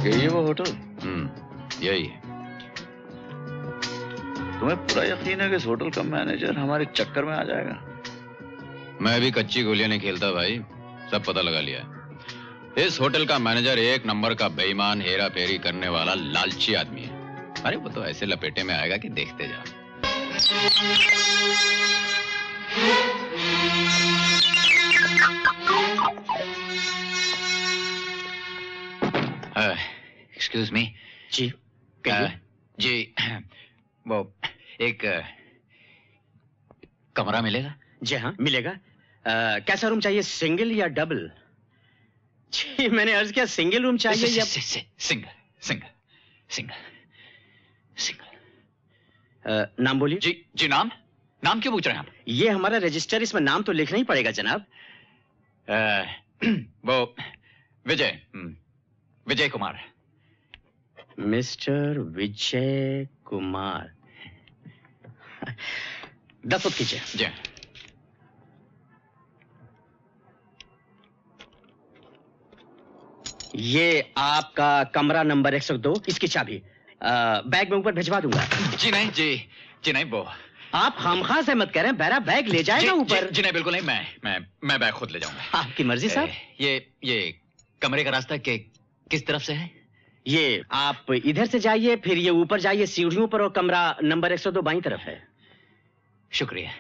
यही है वो होटल? यही है। तुम्हें पूरा यकीन है कि इस होटल का मैनेजर हमारे चक्कर में आ जाएगा? मैं भी कच्ची गोलियां नहीं खेलता भाई, सब पता लगा लिया है। इस होटल का मैनेजर एक नंबर का बेईमान, हेरा फेरी करने वाला लालची आदमी है। अरे वो तो ऐसे लपेटे में आएगा कि देखते जाओ। Excuse me. जी जी, वो एक कमरा मिलेगा? जी हाँ मिलेगा। कैसा रूम चाहिए, सिंगल या डबल? जी मैंने अर्ज किया सिंगल रूम चाहिए या सिंगल सिंगल सिंगल सिंगल। नाम बोलिए। जी जी, नाम क्यों पूछ रहे हैं आप? ये हमारा रजिस्टर, इसमें नाम तो लिखना ही पड़ेगा जनाब। वो विजय कुमार। मिस्टर विजय कुमार। दस्तखत कीजिए। जी। ये आपका कमरा नंबर 102, इसकी चाबी बैग में ऊपर भिजवा दूंगा। जी नहीं, वो आप खामखा से मत करें, मेरा बैग ले जाएगा ऊपर। जी नहीं, बिल्कुल नहीं, मैं बैग खुद ले जाऊंगा। आपकी मर्जी साहब। ये कमरे का रास्ता किस तरफ से है? ये आप इधर से जाइए, फिर ये ऊपर जाइए सीढ़ियों पर, और कमरा नंबर 102 बाईं तरफ है। शुक्रिया।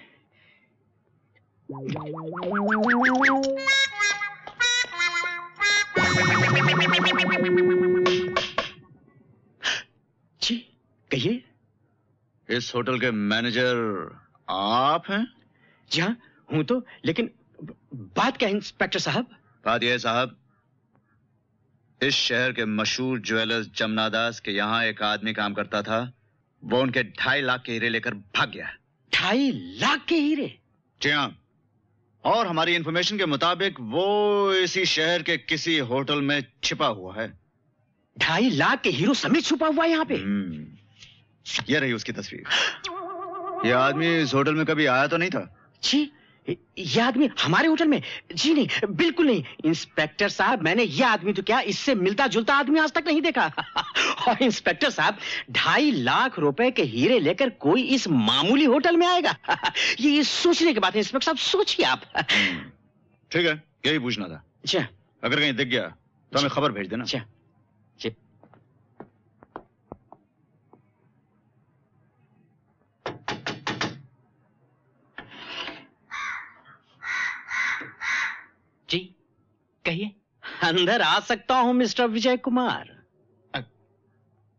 जी कहिए। इस होटल के मैनेजर आप हैं? जी हाँ हूं तो, लेकिन बात क्या है इंस्पेक्टर साहब? बात यह है साहब, इस शहर के मशहूर ज्वेलर्स जमनादास के यहाँ एक आदमी काम करता था। वो उनके 2.5 लाख के हीरे लेकर भाग गया। 2.5 लाख के हीरे? जी हाँ, और हमारी इंफॉर्मेशन के मुताबिक वो इसी शहर के किसी होटल में छिपा हुआ है। 2.5 लाख के हीरो समेत छुपा हुआ है यहाँ पे? ये रही उसकी तस्वीर। ये आदमी इस होटल में कभी आया तो नहीं था? जी ये आदमी हमारे होटल में? जी नहीं, बिल्कुल नहीं इंस्पेक्टर साहब, मैंने ये आदमी तो क्या, इससे मिलता जुलता आदमी आज तक नहीं देखा। और इंस्पेक्टर साहब 2.5 लाख रुपए के हीरे लेकर कोई इस मामूली होटल में आएगा? ये सोचने की बात है इंस्पेक्टर साहब, सोचिए आप। ठीक है, यही पूछना था। अच्छा, अगर कहीं दिख गया तो हमें खबर भेज देना। अच्छा जी कहिए। अंदर आ सकता हूं मिस्टर विजय कुमार?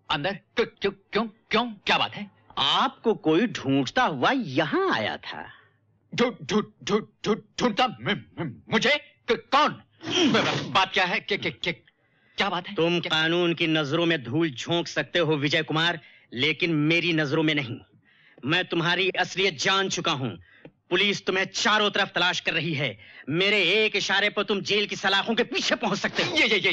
अंदर? क्यों क्या बात है? आपको कोई ढूंढता हुआ यहां आया था। ढूंढता मुझे? कौन? बात क्या है? क्या बात है? तुम कानून की नजरों में धूल झोंक सकते हो विजय कुमार, लेकिन मेरी नजरों में नहीं। मैं तुम्हारी असलियत जान चुका हूं। पुलिस तुम्हें चारों तरफ तलाश कर रही है। मेरे एक इशारे पर तुम जेल की सलाखों के पीछे पहुंच सकते हो। ये क्या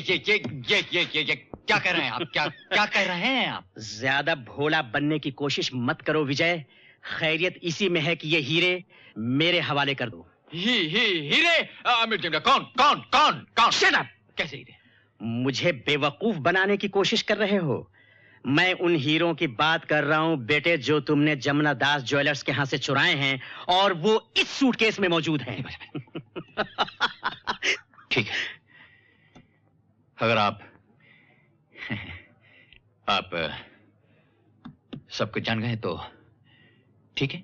कर रहे हैं आप? क्या कर रहे हैं आप? ज्यादा भोला बनने की कोशिश मत करो विजय। खैरियत इसी में है कि ये हीरे मेरे हवाले कर दो। हीरे? कौन? Shut up! कैसे हीरे? मुझे बेवकूफ बनाने की कोशिश कर रहे हो। मैं उन हीरों की बात कर रहा हूं बेटे, जो तुमने जमुना दास ज्वेलर्स के यहां से चुराए हैं, और वो इस सूटकेस में मौजूद हैं। ठीक है, अगर आप सब कुछ जान गए तो ठीक है।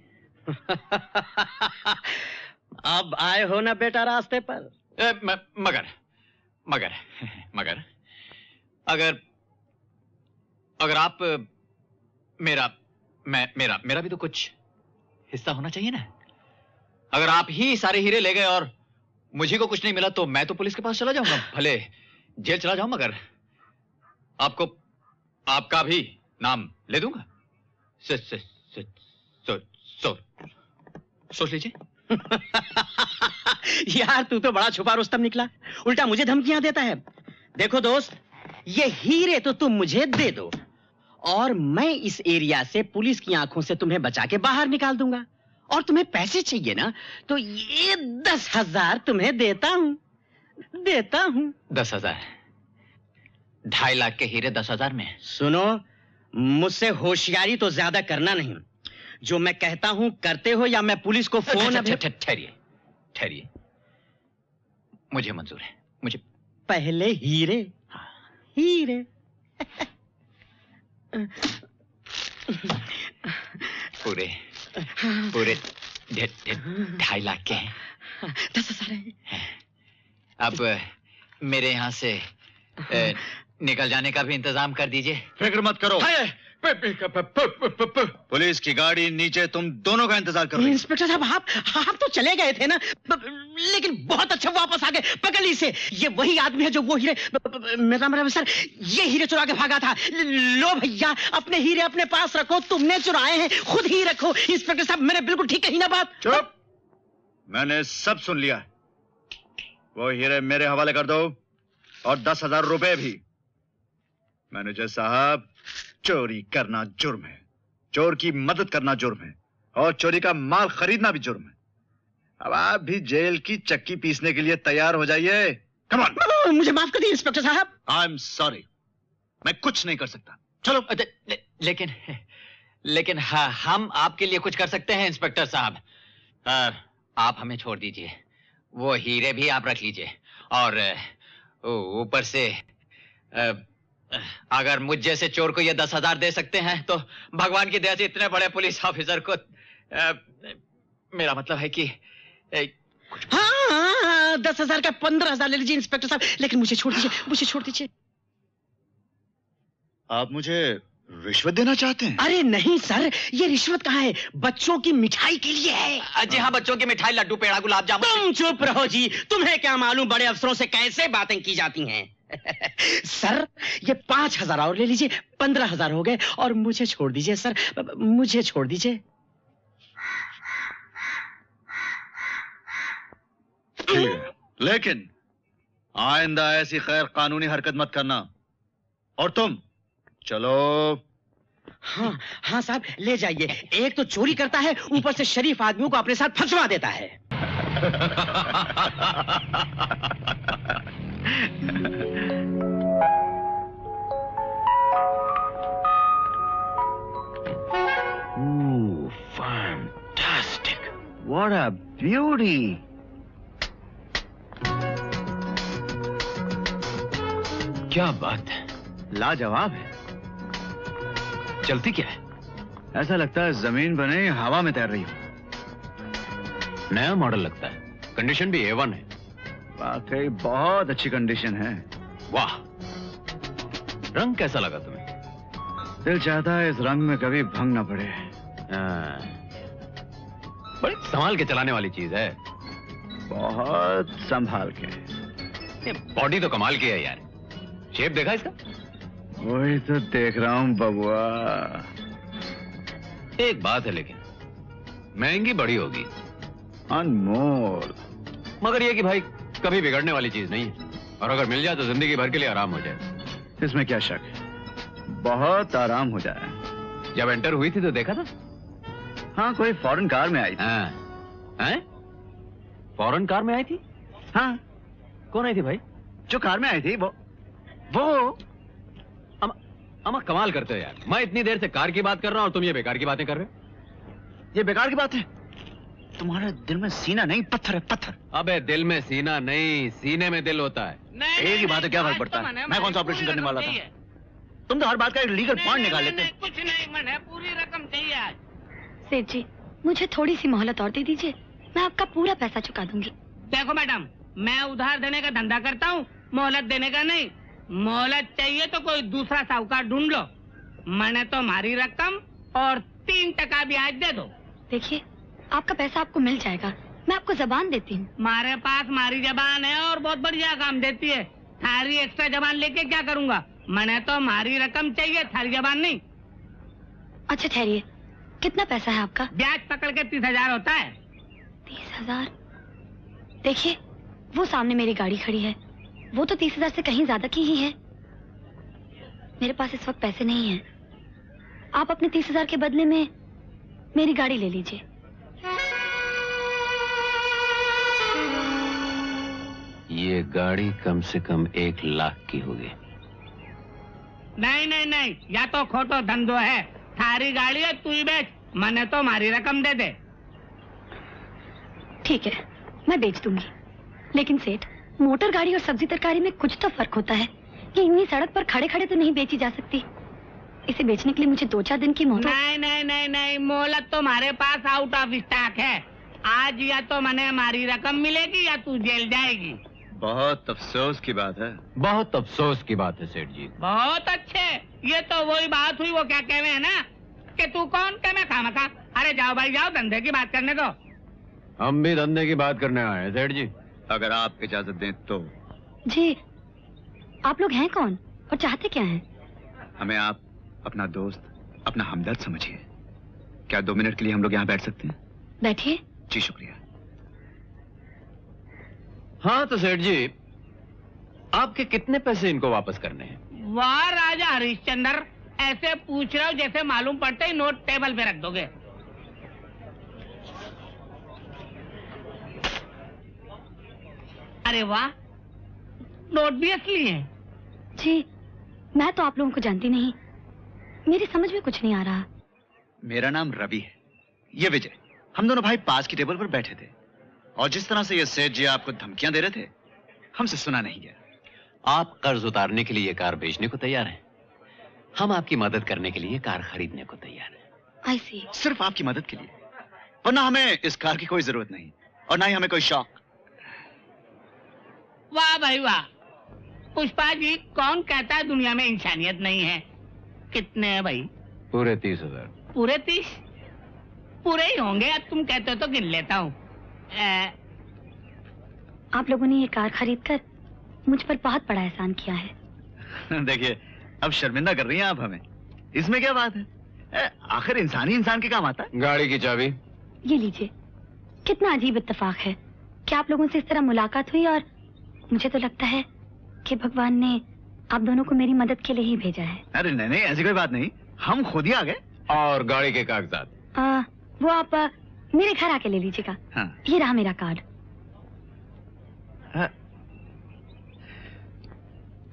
अब आए हो ना बेटा रास्ते पर? मगर अगर आप मेरा भी तो कुछ हिस्सा होना चाहिए ना। अगर आप ही सारे हीरे ले गए और मुझे को कुछ नहीं मिला तो मैं तो पुलिस के पास चला जाऊंगा, भले जेल चला जाऊं, मगर आपका भी नाम ले दूंगा। सोच लीजिए। यार तू तो बड़ा छुपा रुस्तम निकला, उल्टा मुझे धमकियां देता है। देखो दोस्त, ये हीरे तो तुम मुझे दे दो और मैं इस एरिया से पुलिस की आंखों से तुम्हें बचा के बाहर निकाल दूंगा। और तुम्हें पैसे चाहिए ना, तो ये 10,000 तुम्हें देता हूं। 10,000? 2.5 लाख के हीरे 10,000 में। सुनो, मुझसे होशियारी तो ज्यादा करना नहीं। जो मैं कहता हूं करते हो या मैं पुलिस को फोन। ठहरिए ठहरिए, मुझे मंजूर है, मुझे। पहले हीरे। हाँ। हीरे। पूरे 2.5 लाख के हैं। 10,000 हैं। अब मेरे यहाँ से निकल जाने का भी इंतजाम कर दीजिए। फिक्र मत करो, पुलिस की गाड़ी नीचे तुम दोनों का इंतजार कर रही है। इंस्पेक्टर साहब, आप तो चले गए थे ना, लेकिन बहुत अच्छा वापस आ गए। पकड़ ली इसे, ये वही आदमी है जो वो हीरे, मेरा सर, ये हीरे चुरा के भागा था। लो भैया, अपने हीरे अपने पास रखो, तुमने चुराए हैं, खुद ही रखो। इंस्पेक्टर साहब, मैंने बिल्कुल ठीक कही ना बात? चुप, मैंने सब सुन लिया। वो हीरे मेरे हवाले कर दो और 10,000 रुपए भी। मैनेजर साहब, चोरी करना जुर्म है, चोर की मदद करना जुर्म है, और चोरी का माल खरीदना भी जुर्म है। अब आप भी जेल की चक्की पीसने के लिए तैयार हो जाइए। Come on. मुझे माफ कर दीजिए इंस्पेक्टर साहब। आई एम सॉरी, मैं कुछ नहीं कर सकता। चलो। लेकिन हाँ, हम आपके लिए कुछ कर सकते हैं इंस्पेक्टर साहब। आप हमें छोड़ दीजिए, वो हीरे भी आप रख लीजिए, और ऊपर से अगर मुझ जैसे चोर को ये 10,000 दे सकते हैं तो भगवान की दया से इतने बड़े पुलिस ऑफिसर को, मेरा मतलब है कि हाँ, 10,000 का 15,000 ले लीजिए इंस्पेक्टर साहब, लेकिन मुझे छोड़ दीजिए, मुझे छोड़ दीजिए। आप मुझे रिश्वत देना चाहते हैं? अरे नहीं सर, ये रिश्वत कहाँ है, बच्चों की मिठाई के लिए है। जी हाँ, बच्चों की मिठाई, लड्डू, पेड़ा, गुलाब जामुन। तुम चुप रहो जी, तुम्हें क्या मालूम बड़े अफसरों से कैसे बातें की जाती हैं। सर, ये 5,000 और ले लीजिए, 15,000 हो गए, और मुझे छोड़ दीजिए सर, मुझे छोड़ दीजिए। ठीक है, लेकिन आइंदा ऐसी खैर कानूनी हरकत मत करना। और तुम चलो। हाँ हाँ साहब, ले जाइए। एक तो चोरी करता है, ऊपर से शरीफ आदमियों को अपने साथ फंसवा देता है। Ooh, fantastic! What a beauty! क्या बात है, लाजवाब है। चलती क्या है? ऐसा लगता है जमीन बने हवा में तैर रही हो। नया मॉडल लगता है, कंडीशन भी A1 है। वाकई बहुत अच्छी कंडीशन है। वाह, रंग कैसा लगा तुम्हें? दिल चाहता है इस रंग में कभी भंग ना पड़े। बड़ी संभाल के चलाने वाली चीज है। बहुत संभाल के। बॉडी तो कमाल की है यार, शेप देखा इसका? वही तो देख रहा हूँ बबुआ। एक बात है लेकिन, महंगी बड़ी होगी। अनमोल। मगर ये कि भाई कभी बिगड़ने वाली चीज नहीं है, और अगर मिल जाए तो जिंदगी भर के लिए आराम हो जाए। इसमें क्या शक है, बहुत आराम हो जाए। जब एंटर हुई थी तो देखा था? हाँ, कोई फॉरेन कार में आई थी। हैं? फॉरेन कार में आई थी? हाँ। कौन आई थी भाई? जो कार में आई थी वो अमा कमाल करते हो यार, मैं इतनी देर से कार की बात कर रहा हूं और तुम ये बेकार की बातें कर रहे हो। ये बेकार की बात है? तुम्हारे दिल में सीना नहीं, पत्थर है, पत्थर। अबे दिल में सीना नहीं, सीने में दिल होता है। एक ही बात है, क्या फर्क पड़ता है? मैं कौन सा ऑपरेशन करने वाला था? तुम तो हर बात का एक लीगल पॉइंट निकाल लेते हो। कुछ नहीं, मैंने पूरी रकम चाहिए आज। सेठ जी, मुझे थोड़ी सी मोहलत और दे दीजिए, मैं आपका पूरा पैसा चुका दूंगी। देखो मैडम, मैं उधार देने का धंधा करता हूँ, मोहलत देने का नहीं। मोहलत चाहिए तो कोई दूसरा साहूकार ढूंढ लो, मैंने तो हमारी रकम और 3% ब्याज दे दो। देखिए, आपका पैसा आपको मिल जाएगा, मैं आपको जबान देती हूँ। हमारे पास हमारी जबान है और बहुत बढ़िया काम देती है। थारी एक्स्ट्रा जबान लेके क्या करूँगा? मैंने तो हमारी रकम चाहिए, थारी जबान नहीं। अच्छा ठहरिए, कितना पैसा है आपका? ब्याज पकड़ के 30,000 होता है। 30,000? देखिए, वो सामने मेरी गाड़ी खड़ी है, वो तो 30,000 से कहीं ज्यादा की ही है। मेरे पास इस वक्त पैसे नहीं हैं। आप अपने 30,000 के बदले में मेरी गाड़ी ले लीजिए। ये गाड़ी कम से कम 1 लाख की होगी। नहीं नहीं नहीं, या तो खोटो धंधो है, थारी गाड़ी है तू ही बेच, मने तो मारी रकम दे दे। ठीक है, मैं बेच दूंगी, लेकिन सेठ, मोटर गाड़ी और सब्जी तरकारी में कुछ तो फर्क होता है। ये इन्हीं सड़क पर खड़े खड़े तो नहीं बेची जा सकती। इसे बेचने के लिए मुझे 2-4 दिन की मोहलत। नहीं नहीं नहीं नहीं, मोहलत तो हमारे पास आउट ऑफ स्टॉक है। आज या तो मने हमारी रकम मिलेगी या तू जेल जाएगी। बहुत अफसोस की बात है। बहुत अफसोस की बात है सेठ जी। बहुत अच्छे, ये तो वही बात हुई, वो क्या कहवे है ना कि तू कौन के मैं खामखा। अरे जाओ भाई जाओ, धंधे की बात करने दो। हम भी धंधे की बात करने आए हैं सेठ जी। अगर आप इजाजत दें तो। जी, आप लोग हैं कौन और चाहते क्या हैं? हमें आप अपना दोस्त, अपना हमदर्द समझिए। क्या 2 मिनट के लिए हम लोग यहाँ बैठ सकते हैं? बैठिए। जी शुक्रिया। हाँ तो सेठ जी, आपके कितने पैसे इनको वापस करने हैं? वाह राजा हरिश्चंद्र, ऐसे पूछ रहे हो जैसे मालूम पड़ते ही नोट टेबल पे रख दोगे। अरे वाह, नोट भी असली हैं। जी, मैं तो आप लोगों को जानती नहीं, मेरी समझ में कुछ नहीं आ रहा। मेरा नाम रवि है, ये विजय। हम दोनों भाई पास की टेबल पर बैठे थे और जिस तरह से ये सेठ जी आपको धमकियां दे रहे थे, हमसे सुना नहीं गया। आप कर्ज उतारने के लिए कार बेचने को तैयार हैं, हम आपकी मदद करने के लिए कार खरीदने को तैयार हैं। आई सी। सिर्फ आपकी मदद के लिए, वरना हमें इस कार की कोई जरूरत नहीं और ना ही हमें कोई शौक। वाह भाई वाह, पुष्पा जी, कौन कहता है दुनिया में इंसानियत नहीं है? कितने हैं भाई? पूरे 30,000। पूरे 30? पूरे ही होंगे, अब तुम कहते हो तो गिन लेता हूँ। आप लोगों ने ये कार खरीदकर मुझ पर बहुत बड़ा एहसान किया है। देखिए, अब शर्मिंदा कर रही हैं आप हमें, इसमें क्या बात है? आखिर इंसान ही इंसान के काम आता है। गाड़ी की चाबी ये लीजिए। कितना अजीब इत्तेफाक है कि आप लोगों से इस तरह मुलाकात हुई और मुझे तो लगता है कि भगवान ने आप दोनों को मेरी मदद के लिए ही भेजा है। अरे नहीं नहीं, ऐसी कोई बात नहीं, हम खुद ही आ गए। और गाड़ी के कागजात वो आप मेरे घर आके ले लीजिएगा। हाँ। ये रहा मेरा कार्ड।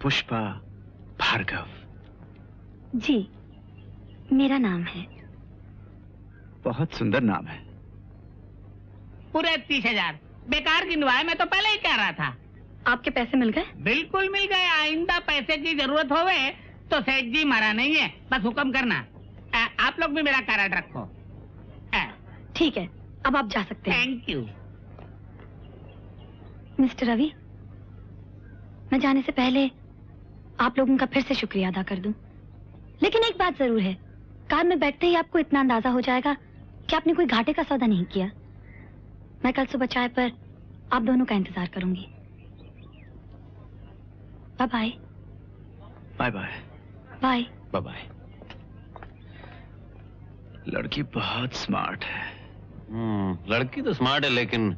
पुष्पा भार्गव। जी, मेरा नाम है। बहुत सुंदर नाम है। पूरे 30,000 बेकार गिनवाए, मैं तो पहले ही कह रहा था। आपके पैसे मिल गए? बिल्कुल मिल गए। आइंदा पैसे की जरूरत होवे तो सेठ जी मरा नहीं है, बस हुक्म करना। आप लोग भी मेरा कार्ड रखो। ठीक है, अब आप जा सकते हैं। Thank you. मिस्टर रवि, मैं जाने से पहले आप लोगों का फिर से शुक्रिया अदा कर दूं। लेकिन एक बात जरूर है, कार में बैठते ही आपको इतना अंदाजा हो जाएगा कि आपने कोई घाटे का सौदा नहीं किया। मैं कल सुबह चाय पर आप दोनों का इंतजार करूंगी। Bye bye. Bye bye. Bye bye bye. लड़की बहुत स्मार्ट है। लड़की तो स्मार्ट है, लेकिन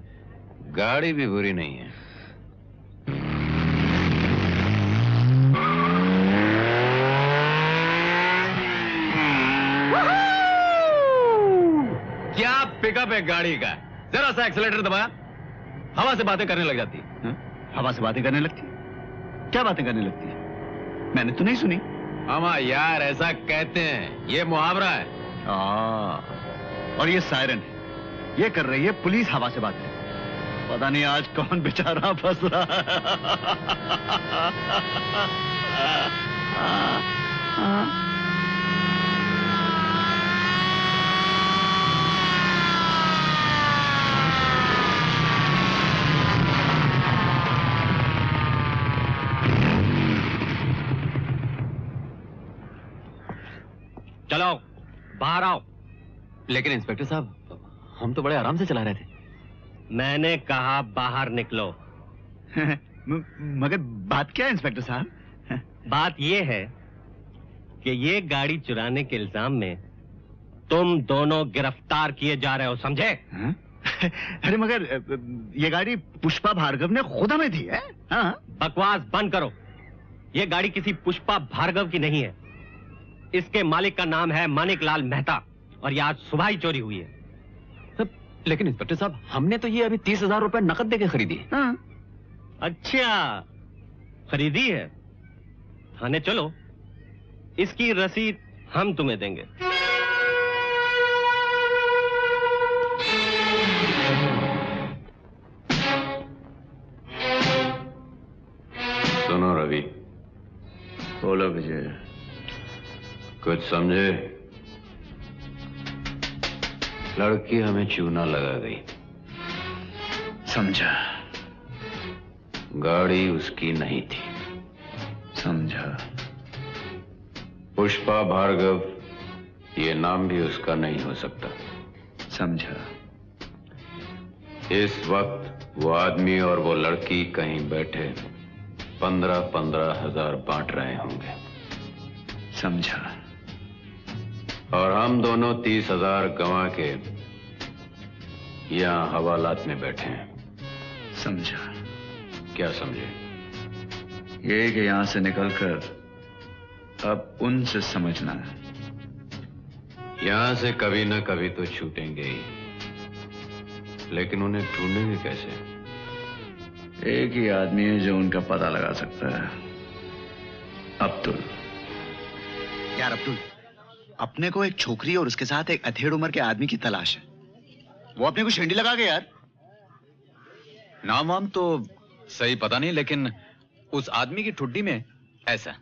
गाड़ी भी बुरी नहीं है। क्या पिकअप है गाड़ी का, जरा सा एक्सीलेटर दबाया, हवा से बातें करने लग जाती है। हवा से बातें करने लगती है? क्या बातें करने लगती है? मैंने तो नहीं सुनी। हमा यार, ऐसा कहते हैं, ये मुहावरा है। और ये सायरन है, ये कर रही है पुलिस हवा से बातें। पता नहीं आज कौन बेचारा फंस रहा है। चलो बाहर आओ। लेकिन इंस्पेक्टर साहब, हम तो बड़े आराम से चला रहे थे। मैंने कहा बाहर निकलो। मगर बात क्या है इंस्पेक्टर साहब? बात ये है कि ये गाड़ी चुराने के इल्जाम में तुम दोनों गिरफ्तार किए जा रहे हो, समझे? अरे मगर ये गाड़ी पुष्पा भार्गव ने खुद हमें दी है। हाँ? बकवास बंद करो। ये गाड़ी किसी पुष्पा भार्गव की नहीं है। इसके मालिक का नाम है मानिकलाल मेहता और ये आज सुबह ही चोरी हुई है। लेकिन इंस्पेक्टर साहब, हमने तो ये अभी 30,000 रुपए नकद देके खरीदी है। हाँ। अच्छा, खरीदी है? थाने चलो, इसकी रसीद हम तुम्हें देंगे। सुनो रवि। बोलो विजय। कुछ समझे? लड़की हमें चूना लगा गई। समझा। गाड़ी उसकी नहीं थी। समझा। पुष्पा भार्गव, ये नाम भी उसका नहीं हो सकता। समझा। इस वक्त वो आदमी और वो लड़की कहीं बैठे 15-15 हजार बांट रहे होंगे। समझा। और हम दोनों 30 हजार गंवा के यहां हवालात में बैठे हैं। समझा। क्या समझे? ये कि यहां से निकलकर अब उनसे समझना है। यहां से कभी न कभी तो छूटेंगे ही, लेकिन उन्हें ढूंढेंगे कैसे? एक ही आदमी है जो उनका पता लगा सकता है, अब्दुल। यार अब्दुल, अपने को एक छोकरी और उसके साथ एक अधेड़ उम्र के आदमी की तलाश है। वो अपने को शेंडी लगा के यार। नाम वाम तो सही पता नहीं, लेकिन उस आदमी की ठुड्डी में ऐसा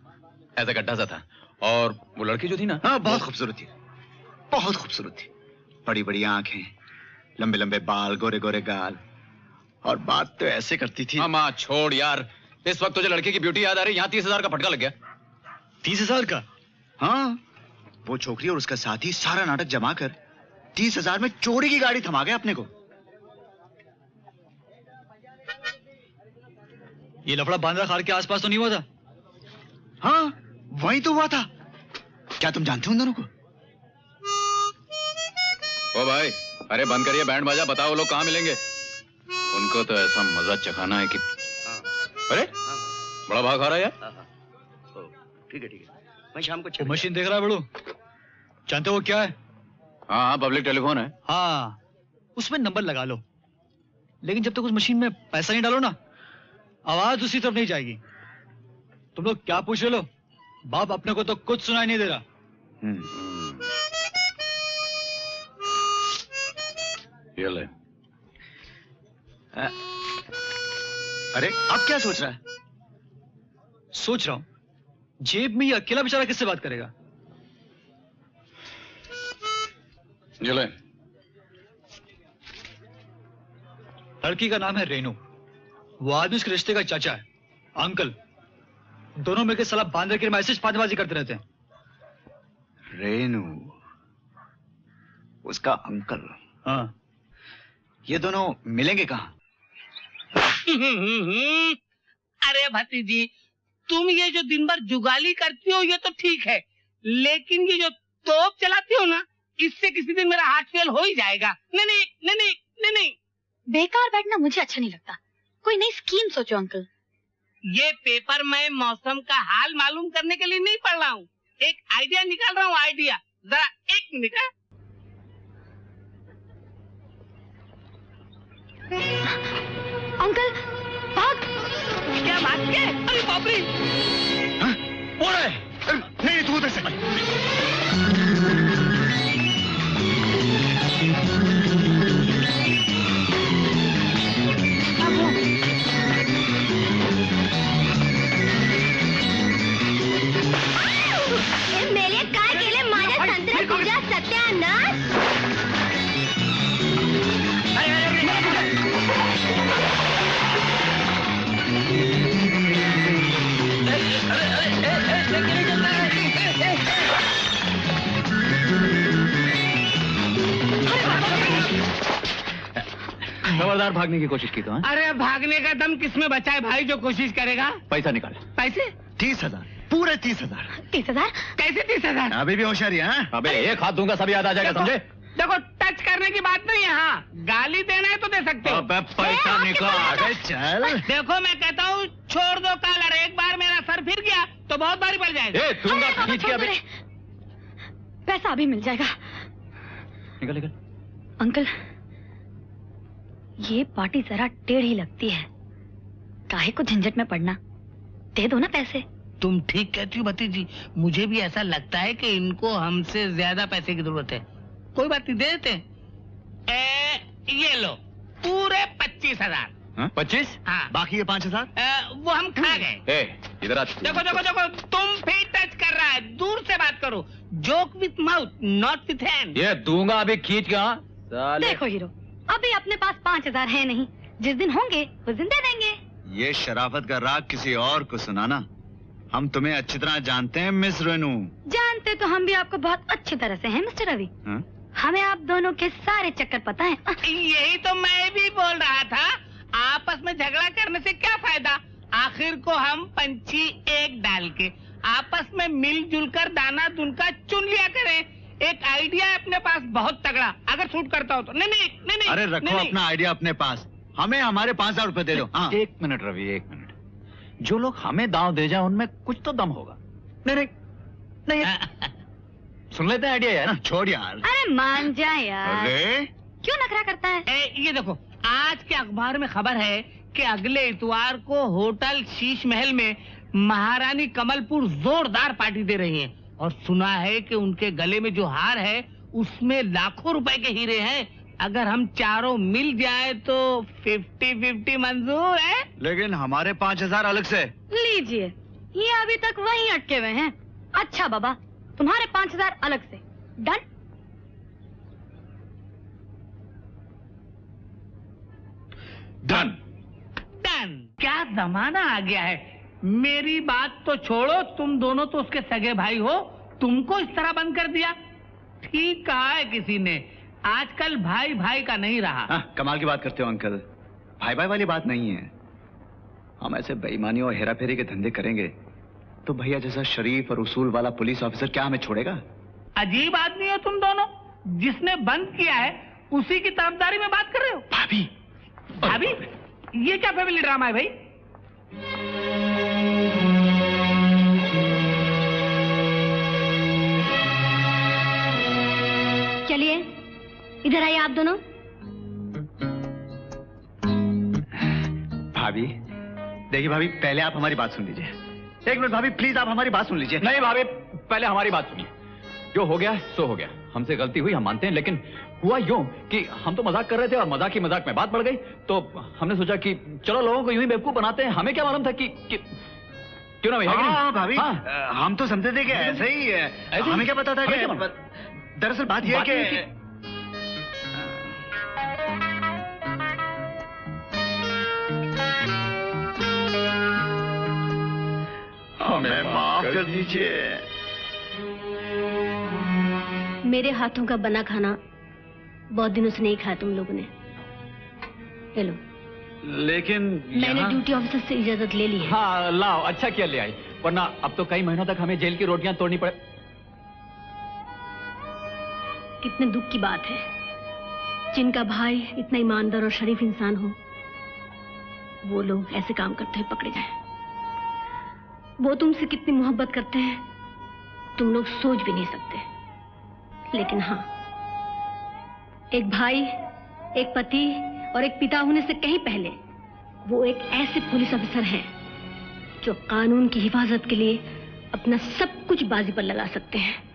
गड्ढा सा था। और वो लड़की जो थी ना, हाँ, बहुत खूबसूरत थी, बहुत खूबसूरत थी। बड़ी बड़ी आंखें, लंबे लंबे बाल, गोरे गोरे गाल, और बात तो ऐसे करती थी। माँ छोड़ यार, इस वक्त तुझे लड़के की ब्यूटी याद आ रही। यहाँ 30 हजार का फटका लग गया। 30 हजार का? हाँ, वो छोकरी और उसका साथी सारा नाटक जमा कर 30 हजार में चोरी की गाड़ी थमा गए अपने को। ये लफड़ा बांद्रा खाल के आसपास तो नहीं हुआ था? हाँ, वही तो हुआ था। क्या तुम जानते हो उन दोनों को? ओ भाई, अरे बंद करिए बैंड बाजा, बताओ वो लोग कहाँ मिलेंगे। उनको तो ऐसा मजा चखाना है कि अरे बड़ा भाग आ रहा है यार। ठीक है। मैं शाम को वो मशीन देख रहा है बड़ू, जानते हो वो क्या है? हाँ, पब्लिक टेलीफोन है। हाँ, उसमें नंबर लगा लो, लेकिन जब तक उस मशीन में पैसा नहीं डालो ना, आवाज दूसरी तरफ नहीं जाएगी। तुम लोग क्या पूछ रहे लो? बाप, अपने को तो कुछ सुनाई नहीं दे रहा। ये ले। अरे अब क्या सोच रहा है? सोच रहा हूं, जेब में ये अकेला बेचारा किससे बात करेगा? ये ले। लड़की का नाम है रेनू। वो आदमी उसके रिश्ते का चाचा है, अंकल। दोनों मिलकर साला बांद्रे के मैसेज फांदबाजी करते रहते हैं। रेनू, उसका अंकल। हाँ। ये दोनों मिलेंगे कहाँ? अरे भतीजी, तुम ये जो दिन भर जुगाली करती हो ये तो ठीक है, लेकिन ये जो तोप चलाती हो ना, इससे किसी दिन मेरा हार्ट फेल हो ही जाएगा। नहीं। बेकार बैठना मुझे अच्छा नहीं लगता। कोई नई स्कीम सोचो अंकल। ये पेपर मैं मौसम का हाल मालूम करने के लिए नहीं पढ़ रहा हूँ, एक आइडिया निकाल रहा हूँ। आइडिया, जरा 1 मिनट। अंकल भाग। क्या भाग के? अरे बाप रे! नहीं, तू उधर से। मेरे काय केले माझ्या संत्र्यात तुझ्या सत्यानाश। खबरदार, भागने की कोशिश की तो। अरे भागने का दम किसमें बचा है भाई जो कोशिश करेगा? पैसा निकाल। पैसे? 30 हजार, पूरे 30 हजार। 30 हजार? कैसे 30 हजार? अभी भी होशियारी है? अबे एक हाथ दूंगा सब याद आ जाएगा, समझे? देखो, टच करने की बात नहीं है। हाँ, गाली देना है तो दे सकते हो। अबे पैसा निकाल। अबे चल। देखो मैं कहता हूँ छोड़ दो कॉलर, एक बार मेरा सर फिर गया तो बहुत भारी पड़ जाएगा। दूंगा खींच के। अबे पैसा अभी मिल जाएगा। निकल। अंकल, ये पार्टी जरा टेढ़ी लगती है, काहे को झंझट में पड़ना। दे दो ना पैसे। तुम ठीक कहती हो भतीजी, मुझे भी ऐसा लगता है कि इनको हमसे ज्यादा पैसे की जरूरत है। कोई बात नहीं, दे देते हैं। ये लो पूरे 25,000। 25? हाँ। बाकी ये 5,000? वो हम खा गए। इधर आ। देखो देखो देखो, तुम भी टच कर रहा है, दूर से बात करो। Joke with mouth not with hand. ये दूंगा अभी खींच के। हाँ साले। देखो हीरो, अभी अपने पास 5,000 है नहीं, जिस दिन होंगे उस दिन दे देंगे। ये शराफत का राग किसी और को सुनाना। हम तुम्हें अच्छी तरह जानते हैं मिस रेनू। जानते तो हम भी आपको बहुत अच्छी तरह से हैं मिस्टर रवि। हाँ? हमें आप दोनों के सारे चक्कर पता है। यही तो मैं भी बोल रहा था, आपस में झगड़ा करने से क्या फायदा। आखिर को हम पंछी एक डाल के आपस में मिलजुल कर दाना दुनका चुन लिया करें। एक आइडिया है अपने पास बहुत तगड़ा, अगर सूट करता हो तो। नहीं नहीं नहीं नहीं। अरे रखो नहीं, अपना आइडिया अपने पास, हमें हमारे 5,000 रुपए दे दो। हाँ। 1 मिनट रवि, 1 मिनट। जो लोग हमें दांव दे जाए उनमें कुछ तो दम होगा। नहीं नहीं नहीं, सुन लेते हैं आइडिया यार। छोड़ यार। अरे मान जा यार। अरे क्यों नखरा करता है? ये देखो, आज के अखबार में खबर है कि अगले इतवार को होटल शीश महल में महारानी कमलपुर जोरदार पार्टी दे रही हैं। और सुना है कि उनके गले में जो हार है उसमें लाखों रुपए के हीरे हैं। अगर हम चारों मिल जाए तो 50-50 मंजूर है। लेकिन हमारे 5,000 अलग से। लीजिए, ये अभी तक वहीं अटके हुए हैं। अच्छा बाबा, तुम्हारे 5,000 अलग से। डन। डन। डन। क्या जमाना आ गया है। मेरी बात तो छोड़ो, तुम दोनों तो उसके सगे भाई हो, तुमको इस तरह बंद कर दिया। ठीक कहा है किसी ने, आजकल भाई भाई का नहीं रहा। हाँ, कमाल की बात करते हो अंकल। भाई भाई वाली बात नहीं है। हम ऐसे बेईमानी और हेराफेरी के धंधे करेंगे तो भैया जैसा शरीफ और उसूल वाला पुलिस ऑफिसर क्या हमें छोड़ेगा? अजीब आदमी हो तुम दोनों। जिसने बंद किया है उसी की तरफदारी में बात कर रहे हो। भाभी। भाभी? ये क्या फैमिली ड्रामा है भाई? चलिए इधर आइए आप दोनों। भाभी देखिए, भाभी पहले आप हमारी बात सुन लीजिए। 1 मिनट भाभी, प्लीज आप हमारी बात सुन लीजिए। नहीं भाभी, पहले हमारी बात सुनिए। जो हो गया सो हो गया, हमसे गलती हुई, हम मानते हैं। लेकिन हुआ यूं कि हम तो मजाक कर रहे थे और मजाक ही मजाक में बात बढ़ गई। तो हमने सोचा कि चलो लोगों को यूं ही बेवकूफ बनाते हैं। हमें क्या मालूम था कि क्यों ना भैया? हाँ भाभी, हाँ। हम तो समझते थे कि ऐसे ही है। हमें क्या पता था हमें कि क्या मालूम? दरअसल बात यह है कि हमें माफ कर दीजिए। मेरे हाथों का बना खाना बहुत दिनों से नहीं खाया तुम लोगों ने। ले लो। लेकिन मैंने ड्यूटी ऑफिसर से इजाजत ले ली है। हाँ लाओ, अच्छा किया ले आई, वरना अब तो कई महीनों तक हमें जेल की रोटियां तोड़नी पड़े। कितने दुख की बात है, जिनका भाई इतना ईमानदार और शरीफ इंसान हो, वो लोग ऐसे काम करते हुए पकड़े जाएं। वो तुमसे कितनी मोहब्बत करते हैं तुम लोग सोच भी नहीं सकते। लेकिन हाँ, एक भाई, एक पति और एक पिता होने से कहीं पहले वो एक ऐसे पुलिस ऑफिसर हैं जो कानून की हिफाजत के लिए अपना सब कुछ बाजी पर लगा सकते हैं।